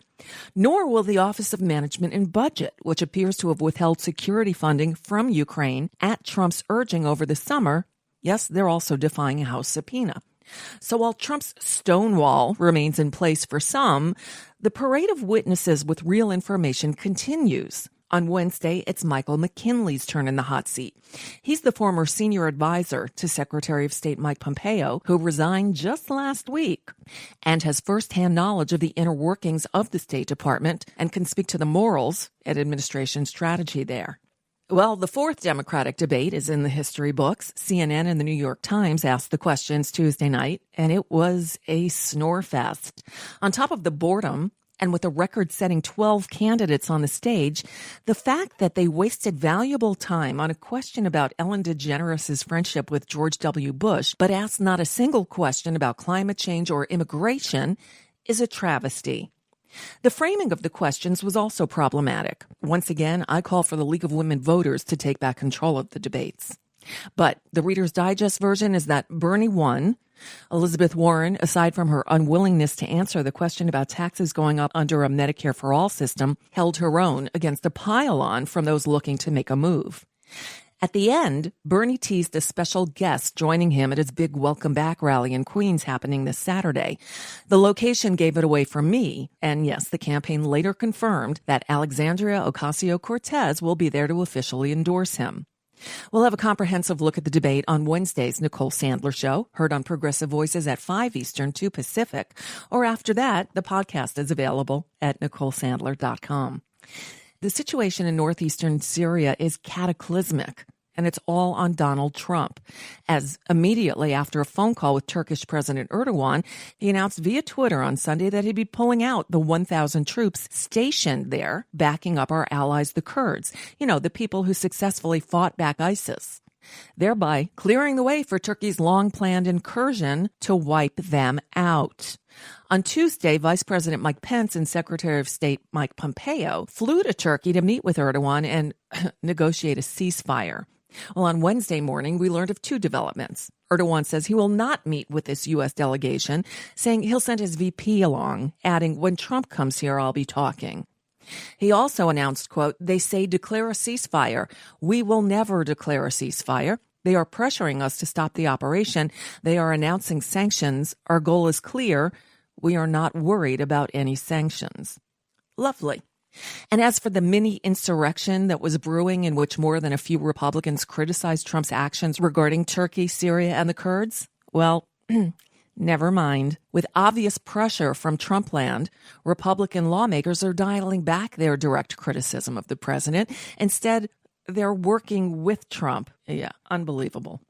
nor will the Office of Management and Budget, which appears to have withheld security funding from Ukraine at Trump's urging over the summer. Yes, they're also defying a House subpoena. So while Trump's stonewall remains in place for some, the parade of witnesses with real information continues. On Wednesday, it's Michael McKinley's turn in the hot seat. He's the former senior advisor to Secretary of State Mike Pompeo, who resigned just last week, and has firsthand knowledge of the inner workings of the State Department and can speak to the morals and administration strategy there. Well, the 4th Democratic debate is in the history books. CNN and the New York Times asked the questions Tuesday night, and it was a snore fest. On top of the boredom, and with a record-setting 12 candidates on the stage, the fact that they wasted valuable time on a question about Ellen DeGeneres' friendship with George W. Bush, but asked not a single question about climate change or immigration, is a travesty. The framing of the questions was also problematic. Once again, I call for the League of Women Voters to take back control of the debates. But the Reader's Digest version is that Bernie won. Elizabeth Warren, aside from her unwillingness to answer the question about taxes going up under a Medicare for All system, held her own against a pile-on from those looking to make a move. At the end, Bernie teased a special guest joining him at his big Welcome Back rally in Queens happening this Saturday. The location gave it away from me, and yes, the campaign later confirmed that Alexandria Ocasio-Cortez will be there to officially endorse him. We'll have a comprehensive look at the debate on Wednesday's Nicole Sandler Show, heard on Progressive Voices at 5 Eastern, 2 Pacific, or after that, the podcast is available at NicoleSandler.com. The situation in northeastern Syria is cataclysmic, and it's all on Donald Trump, as immediately after a phone call with Turkish President Erdogan, he announced via Twitter on Sunday that he'd be pulling out the 1,000 troops stationed there, backing up our allies, the Kurds, the people who successfully fought back ISIS, thereby clearing the way for Turkey's long-planned incursion to wipe them out. On Tuesday, Vice President Mike Pence and Secretary of State Mike Pompeo flew to Turkey to meet with Erdogan and negotiate a ceasefire. Well, on Wednesday morning, we learned of two developments. Erdogan says he will not meet with this U.S. delegation, saying he'll send his VP along, adding, when Trump comes here, I'll be talking. He also announced, quote, they say declare a ceasefire. We will never declare a ceasefire. They are pressuring us to stop the operation. They are announcing sanctions. Our goal is clear. We are not worried about any sanctions. Lovely. And as for the mini insurrection that was brewing, in which more than a few Republicans criticized Trump's actions regarding Turkey, Syria, and the Kurds, well, never mind. With obvious pressure from Trumpland, Republican lawmakers are dialing back their direct criticism of the president. Instead, they're working with Trump. Yeah, unbelievable.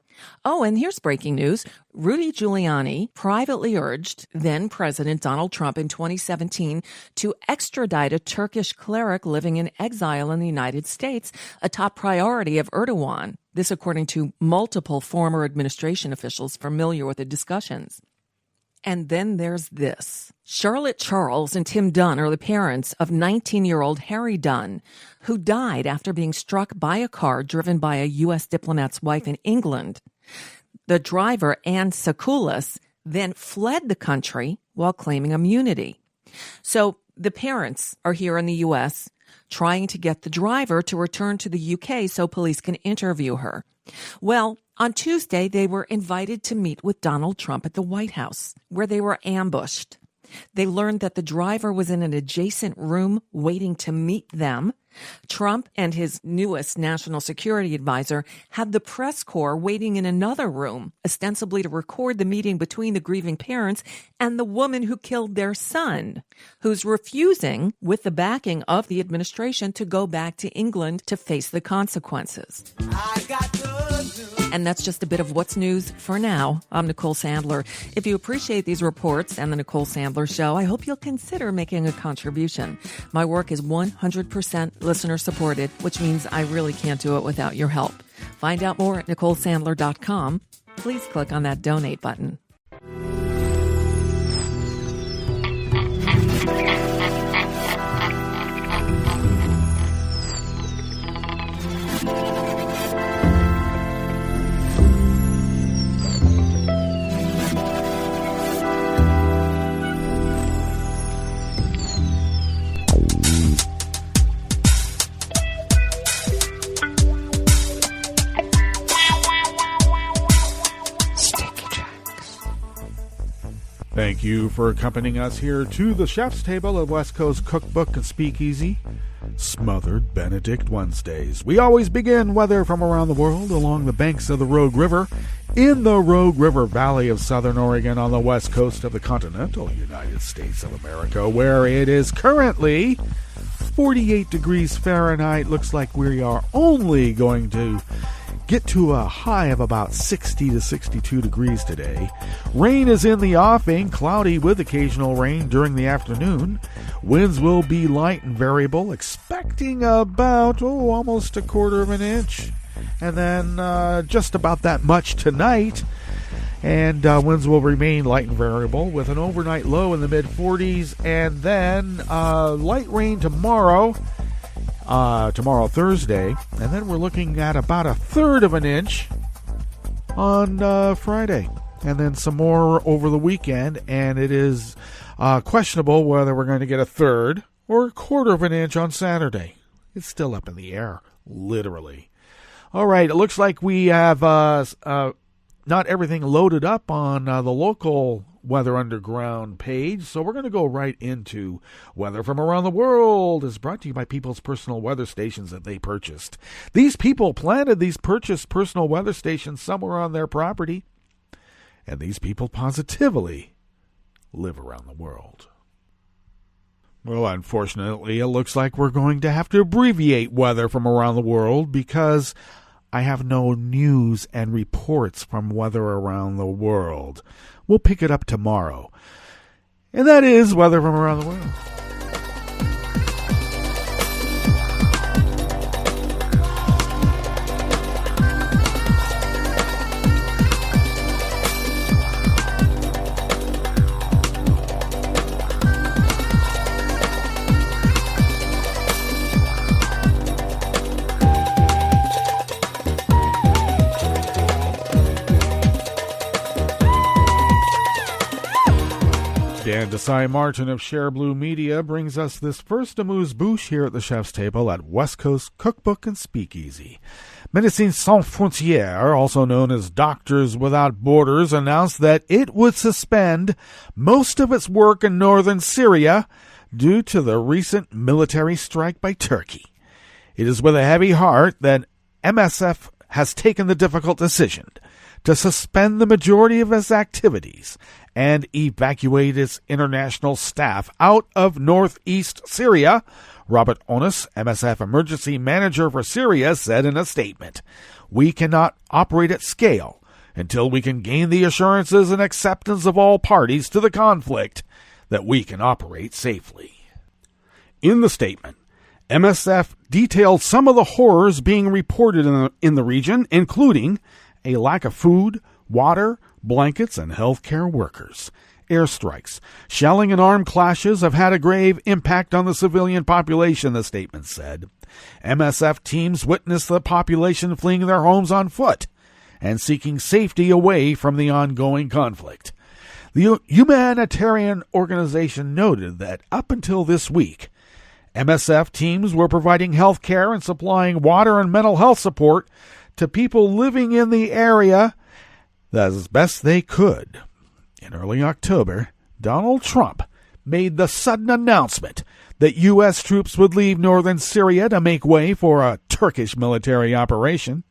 Oh, and here's breaking news. Rudy Giuliani privately urged then-President Donald Trump in 2017 to extradite a Turkish cleric living in exile in the United States, a top priority of Erdogan. This according to multiple former administration officials familiar with the discussions. And then there's this. Charlotte Charles and Tim Dunn are the parents of 19-year-old Harry Dunn, who died after being struck by a car driven by a U.S. diplomat's wife in England. The driver, Anne Sakoulas, then fled the country while claiming immunity. So the parents are here in the U.S. trying to get the driver to return to the U.K. so police can interview her. Well, on Tuesday, they were invited to meet with Donald Trump at the White House, where they were ambushed. They learned that the driver was in an adjacent room waiting to meet them. Trump and his newest national security advisor had the press corps waiting in another room, ostensibly to record the meeting between the grieving parents and the woman who killed their son, who's refusing, with the backing of the administration, to go back to England to face the consequences. And that's just a bit of what's news for now. I'm Nicole Sandler. If you appreciate these reports and the Nicole Sandler Show, I hope you'll consider making a contribution. My work is 100% listener-supported, which means I really can't do it without your help. Find out more at NicoleSandler.com. Please click on that donate button. Thank you for accompanying us here to the chef's table of West Coast Cookbook and Speakeasy, Smothered Benedict Wednesdays. We always begin weather from around the world along the banks of the Rogue River, in the Rogue River Valley of Southern Oregon on the west coast of the continental United States of America, where it is currently 48 degrees Fahrenheit. Looks like we are only going to get to a high of about 60 to 62 degrees today. Rain is in the offing, cloudy with occasional rain during the afternoon. Winds will be light and variable, expecting about almost a quarter of an inch. And then just about that much tonight. And winds will remain light and variable with an overnight low in the mid-40s. And then light rain tomorrow. Tomorrow, Thursday, and then we're looking at about a third of an inch on Friday, and then some more over the weekend, and it is questionable whether we're going to get a third or a quarter of an inch on Saturday. It's still up in the air, literally. All right, it looks like we have not everything loaded up on the local Weather Underground page, so we're going to go right into Weather from Around the World. Is brought to you by people's personal weather stations that they purchased. These people planted these purchased personal weather stations somewhere on their property, and these people positively live around the world. Well, unfortunately, it looks like we're going to have to abbreviate Weather from Around the World because I have no news and reports from Weather Around the World. We'll pick it up tomorrow. And that is Weather from Around the World. Dan Desai-Martin of Share Blue Media brings us this first amuse-bouche here at the chef's table at West Coast Cookbook and Speakeasy. Médecins Sans Frontières, also known as Doctors Without Borders, announced that it would suspend most of its work in northern Syria due to the recent military strike by Turkey. It is with a heavy heart that MSF has taken the difficult decision to suspend the majority of its activities and evacuate its international staff out of northeast Syria, Robert Onus, MSF Emergency Manager for Syria, said in a statement. We cannot operate at scale until we can gain the assurances and acceptance of all parties to the conflict that we can operate safely. In the statement, MSF detailed some of the horrors being reported in the region, including a lack of food, water, blankets, and healthcare workers. Airstrikes, shelling, and armed clashes have had a grave impact on the civilian population, the statement said. MSF teams witnessed the population fleeing their homes on foot and seeking safety away from the ongoing conflict. The humanitarian organization noted that up until this week, MSF teams were providing health care and supplying water and mental health support to people living in the area as best they could. In early October, Donald Trump made the sudden announcement that U.S. troops would leave northern Syria to make way for a Turkish military operation.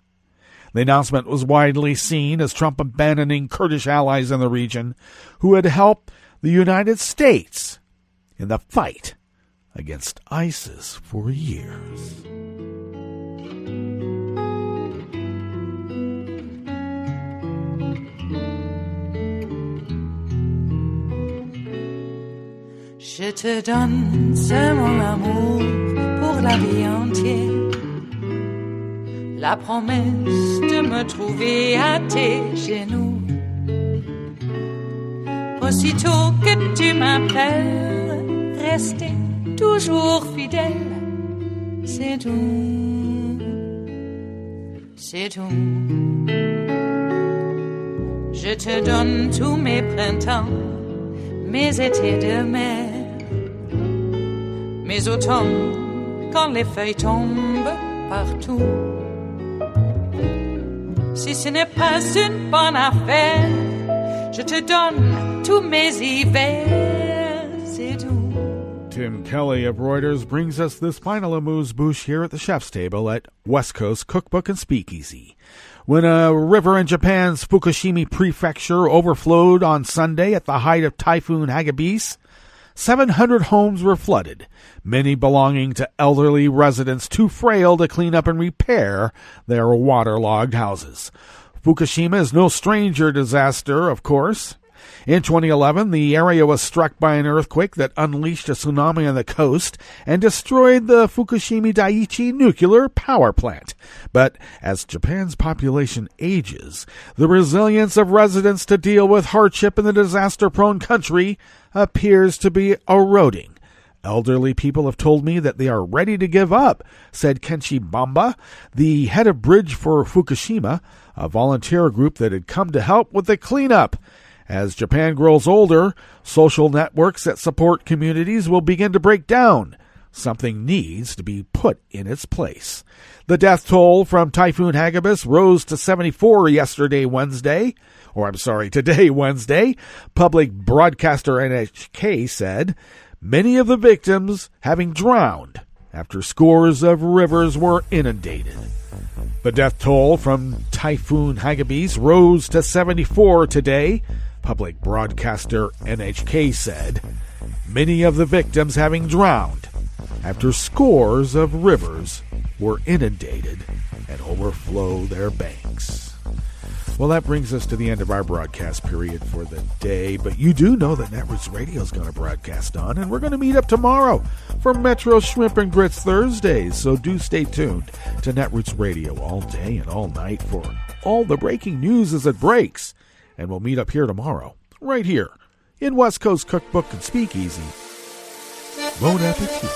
The announcement was widely seen as Trump abandoning Kurdish allies in the region who had helped the United States in the fight against ISIS for years. Je te donne ce mon amour pour la vie entière, la promesse de me trouver à tes genoux. Aussitôt que tu m'appelles, rester toujours fidèle, c'est tout, c'est tout. Je te donne tous mes printemps, mes étés de mer, mes automnes quand les feuilles tombent partout. Si ce n'est pas une bonne affaire, je te donne tous mes hivers, c'est tout. Tim Kelly of Reuters brings us this final amuse-bouche here at the chef's table at West Coast Cookbook and Speakeasy. When a river in Japan's Fukushima prefecture overflowed on Sunday at the height of Typhoon Hagibis, 700 homes were flooded, many belonging to elderly residents too frail to clean up and repair their waterlogged houses. Fukushima is no stranger to disaster, of course. In 2011, the area was struck by an earthquake that unleashed a tsunami on the coast and destroyed the Fukushima Daiichi nuclear power plant. But as Japan's population ages, the resilience of residents to deal with hardship in the disaster-prone country appears to be eroding. Elderly people have told me that they are ready to give up, said Kenshi Bamba, the head of Bridge for Fukushima, a volunteer group that had come to help with the cleanup. As Japan grows older, social networks that support communities will begin to break down. Something needs to be put in its place. The death toll from Typhoon Hagibis rose to 74 today, Wednesday. Public broadcaster NHK said, many of the victims having drowned after scores of rivers were inundated. The death toll from Typhoon Hagibis rose to 74 today. Public broadcaster NHK said, many of the victims having drowned after scores of rivers were inundated and overflow their banks. Well, that brings us to the end of our broadcast period for the day, but you do know that Netroots Radio is going to broadcast on, and we're going to meet up tomorrow for Metro Shrimp and Grits Thursdays, so do stay tuned to Netroots Radio all day and all night for all the breaking news as it breaks. And we'll meet up here tomorrow, right here, in West Coast Cookbook and Speakeasy. Bon appetit.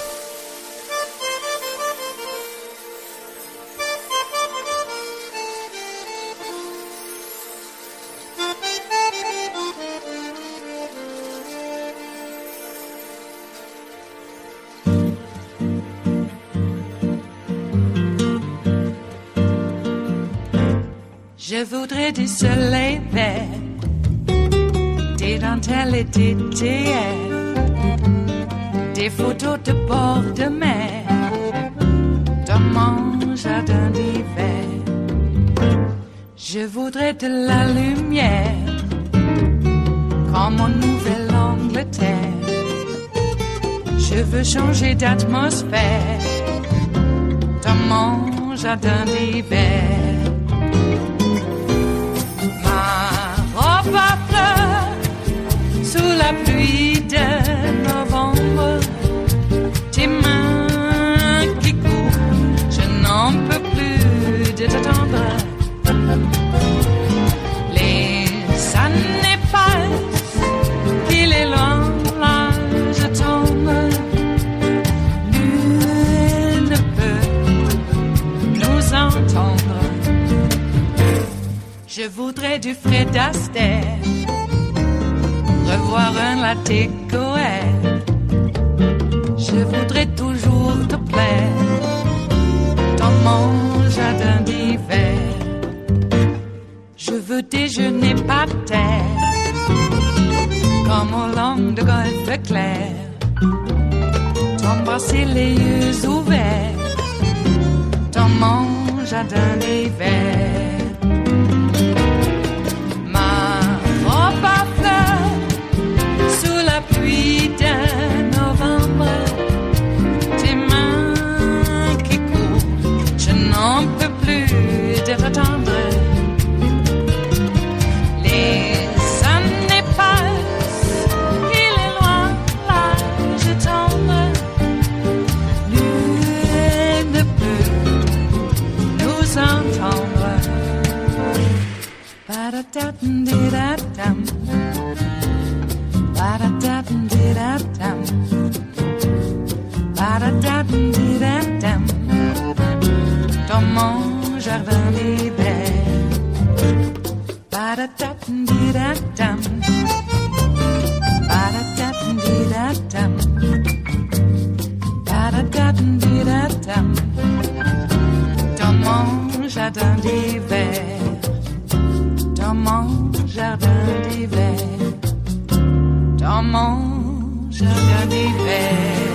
Je voudrais du soleil vert, des dentelles et des théières, des photos de bord de mer, dans mon jardin d'hiver. Je voudrais de la lumière, comme en Nouvelle-Angleterre. Je veux changer d'atmosphère, dans mon jardin d'hiver. Ma fleur sous la pluie de novembre, tes mains qui courent, je n'en peux plus de t'attendre. Les années passent, qu'il est loin, là je tombe. Nul ne peut nous entendre. Je voudrais du Fred Astaire, revoir un latte Goël. Je voudrais toujours te plaire, dans mon jardin d'hiver. Je veux déjeuner par terre, comme au long de golfe clair, t'embrasser les yeux ouverts, dans mon jardin d'hiver. Sous la pluie de novembre, tes mains qui courent, je n'en peux plus de t'attendre. Les années passent, il est loin, là je tombe. Nul ne peut nous entendre. Ba-da-da-dum-di-da-dum. Ba-da-da-dum-di-da-dum. Ba-da-da-dum-di-da-dum. Dans mon jardin d'hiver. Ba-da-da-dum-di-da-dum. Ba-da-da-dum-di-da-dum. Ba-da-da-dum-di-da-dum. Dans mon jardin d'hiver. Dans mon jardin d'hiver. Dans mon jardin d'hiver.